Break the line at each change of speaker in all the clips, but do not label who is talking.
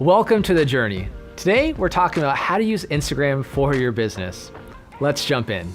Welcome to The Journey. Today, we're talking about how to use Instagram for your business. Let's jump in.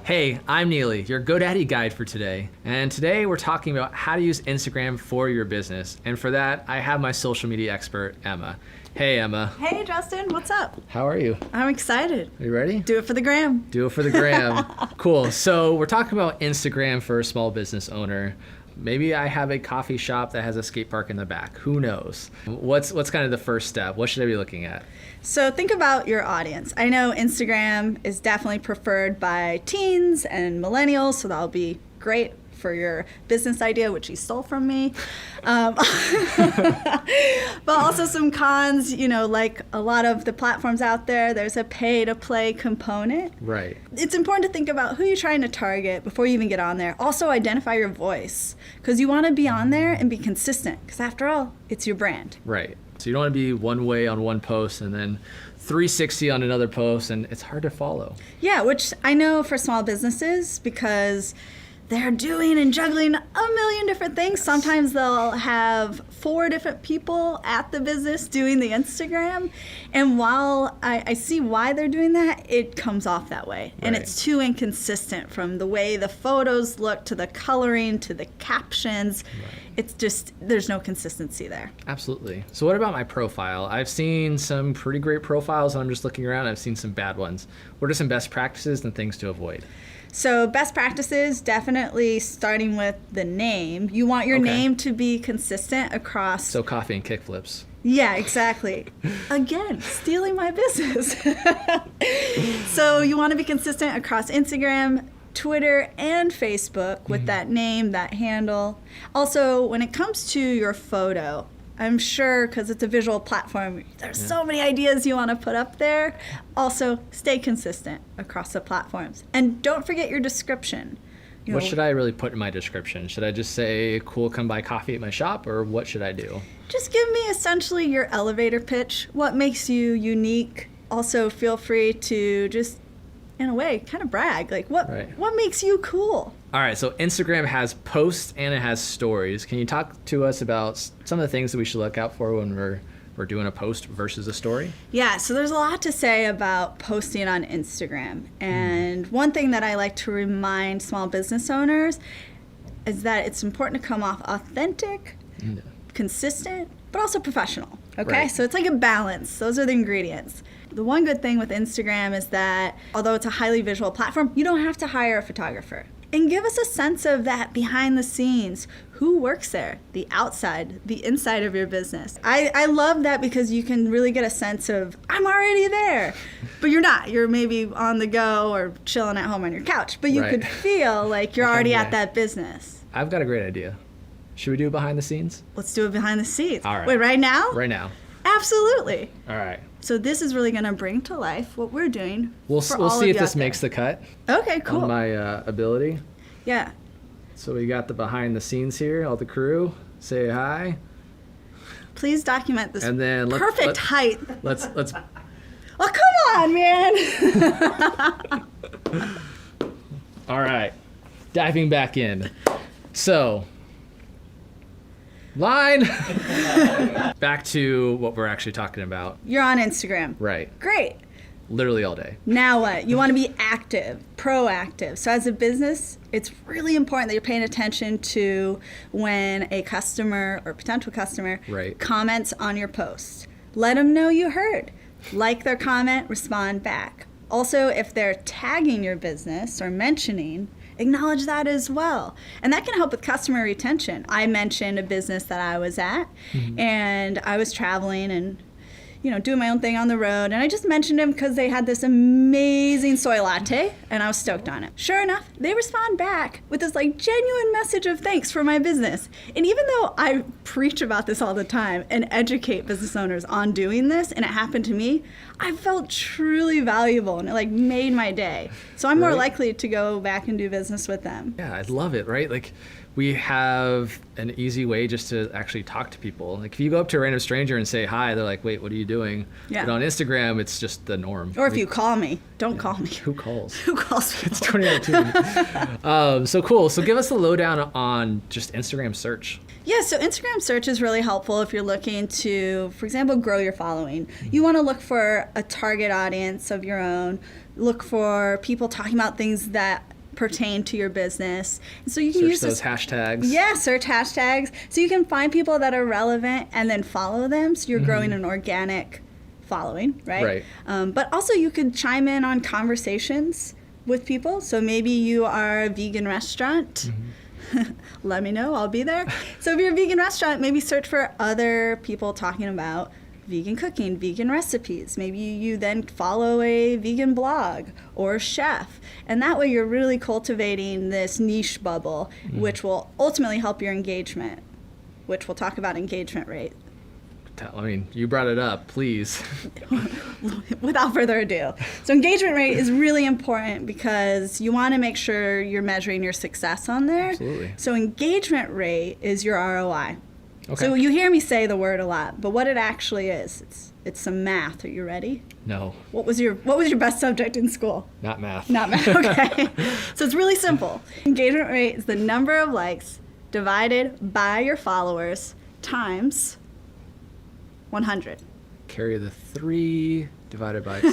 Hey, I'm Neely, your GoDaddy guide for today. And today we're talking about how to use Instagram for your business. And for that, I have my social media expert, Emma. Hey, Emma.
Hey, Justin, what's up?
How are you?
I'm excited.
Are you ready?
Do it for the gram.
Do it for the gram. Cool. So we're talking about Instagram for a small business owner. Maybe I have a coffee shop that has a skate park in the back. Who knows? What's kind of the first step? What should I be looking at?
So think about your audience. I know Instagram is definitely preferred by teens and millennials, so that'll be great for your business idea, which you stole from me. But also some cons, like a lot of the platforms out there, there's a pay-to-play component.
Right.
It's important to think about who you're trying to target before you even get on there. Also identify your voice, because you want to be on there and be consistent, because after all, it's your brand.
Right. So you don't want to be one way on one post and then 360 on another post, and it's hard to follow.
Yeah, which I know for small businesses, because they're doing and juggling a million different things. Sometimes they'll have 4 different people at the business doing the Instagram. And while I see why they're doing that, it comes off that way. And it's too inconsistent, from the way the photos look to the coloring to the captions. It's just, there's no consistency there.
Absolutely. So what about my profile? I've seen some pretty great profiles, and I'm just looking around. I've seen some bad ones. What are some best practices and things to avoid?
So best practices, definitely starting with the name. You want your name to be consistent across.
So coffee and kickflips.
Yeah, exactly. Again, stealing my business. So you want to be consistent across Instagram, Twitter, and Facebook with that name, that handle. Also, when it comes to your photo, I'm sure, because it's a visual platform, there's so many ideas you want to put up there. Also, stay consistent across the platforms. And don't forget your description.
What should I really put in my description? Should I just say, cool, come buy coffee at my shop, or what should I do?
Just give me essentially your elevator pitch. What makes you unique? Also, feel free to just, in a way, kind of brag. Like, what makes you cool?
All right, so Instagram has posts and it has stories. Can you talk to us about some of the things that we should look out for when we're doing a post versus a story?
Yeah, so there's a lot to say about posting on Instagram. And one thing that I like to remind small business owners is that it's important to come off authentic, consistent, but also professional. Okay, so it's like a balance. Those are the ingredients. The one good thing with Instagram is that although it's a highly visual platform, you don't have to hire a photographer. And give us a sense of that behind the scenes. Who works there? The outside, the inside of your business. I love that, because you can really get a sense of, I'm already there. But you're not. You're maybe on the go or chilling at home on your couch. But you could feel like you're already at that business.
I've got a great idea. Should we do behind the scenes?
Let's do it behind the scenes.
All right.
Wait, right now?
Right now.
Absolutely.
All right.
So this is really going to bring to life what we're doing.
We'll see if this makes the cut.
Okay, cool.
On my ability.
Yeah. So
we got the behind the scenes here, all the crew. Say hi.
Please document this
and then
perfect height.
Let's.
Oh, come on, man.
All right. Diving back in. So, line. Back to what we're actually talking about.
You're on Instagram.
Right.
Great.
Literally all day.
Now what? You want to be active, proactive. So as a business, it's really important that you're paying attention to when a customer or potential customer comments on your post. Let them know you heard. Like their comment, respond back. Also, if they're tagging your business or mentioning, acknowledge that as well. And that can help with customer retention. I mentioned a business that I was at, and I was traveling and doing my own thing on the road. And I just mentioned them because they had this amazing soy latte, and I was stoked on it. Sure enough, they respond back with this genuine message of thanks for my business. And even though I preach about this all the time and educate business owners on doing this, and it happened to me, I felt truly valuable, and it made my day. So I'm more likely to go back and do business with them.
Yeah, I love it, right? we have an easy way just to actually talk to people. Like if you go up to a random stranger and say hi, they're like, wait, what are you doing?
Yeah.
But on Instagram, it's just the norm.
Or if you call me, don't call me.
Who calls?
Who calls people?
It's 2019. So cool. So give us the lowdown on just Instagram search.
Yeah, so Instagram search is really helpful if you're looking to, for example, grow your following. You want to look for a target audience of your own. Look for people talking about things that pertain to your business. And so you can use
those hashtags.
Yeah, search hashtags. So you can find people that are relevant and then follow them. So you're growing an organic following, right?
Right.
But also you could chime in on conversations with people. So maybe you are a vegan restaurant. Let me know, I'll be there. So if you're a vegan restaurant, maybe search for other people talking about vegan cooking, vegan recipes. Maybe you then follow a vegan blog or a chef. And that way you're really cultivating this niche bubble, which will ultimately help your engagement, which we'll talk about engagement rate.
I mean, you brought it up, please.
Without further ado. So engagement rate is really important because you want to make sure you're measuring your success on there.
Absolutely.
So engagement rate is your ROI.
Okay.
So you hear me say the word a lot, but what it actually is, it's some math. Are you ready?
No.
What was your best subject in school?
Not math.
Not math. Okay. So it's really simple. Engagement rate is the number of likes divided by your followers times 100.
Carry the 3 divided by 2.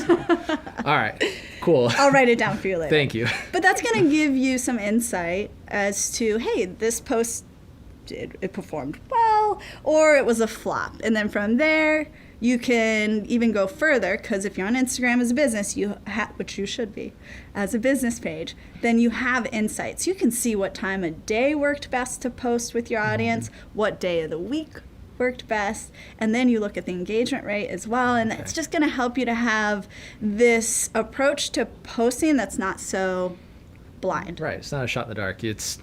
All right. Cool.
I'll write it down for you later.
Thank you.
But that's going to give you some insight as to, hey, this post it performed well, or it was a flop. And then from there, you can even go further, because if you're on Instagram as a business, which you should be, as a business page, then you have insights. You can see what time of day worked best to post with your audience, what day of the week worked best, and then you look at the engagement rate as well, and it's just going to help you to have this approach to posting that's not so blind.
Right. It's not a shot in the dark. It's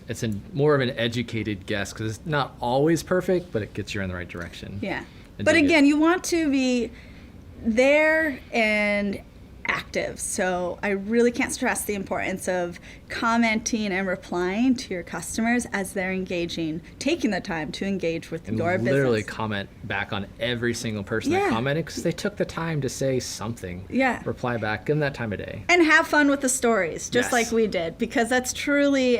more of an educated guess, because it's not always perfect, but it gets you in the right direction.
Yeah. But again, you want to be there and active. So I really can't stress the importance of commenting and replying to your customers as they're engaging, taking the time to engage with your business.
Literally comment back on every single person that commented, because they took the time to say something.
Yeah.
Reply back. Give them that time of day.
And have fun with the stories, just like we did, because that's truly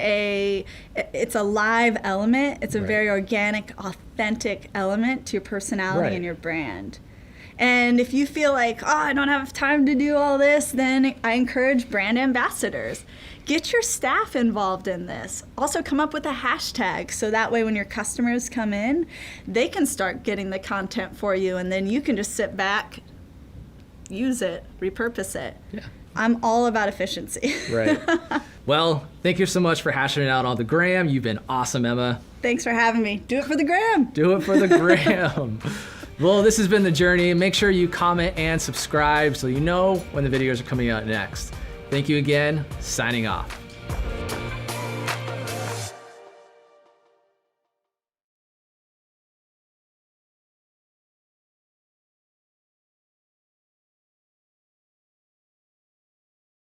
it's a live element. It's a very organic, authentic element to your personality and your brand. And if you feel like, oh, I don't have time to do all this, then I encourage brand ambassadors. Get your staff involved in this. Also come up with a hashtag, so that way when your customers come in, they can start getting the content for you, and then you can just sit back, use it, repurpose it.
Yeah.
I'm all about efficiency.
Right. Well, thank you so much for hashing it out on the gram. You've been awesome, Emma.
Thanks for having me. Do it for the gram.
Do it for the gram. Well, this has been The Journey. Make sure you comment and subscribe so you know when the videos are coming out next. Thank you again. Signing off.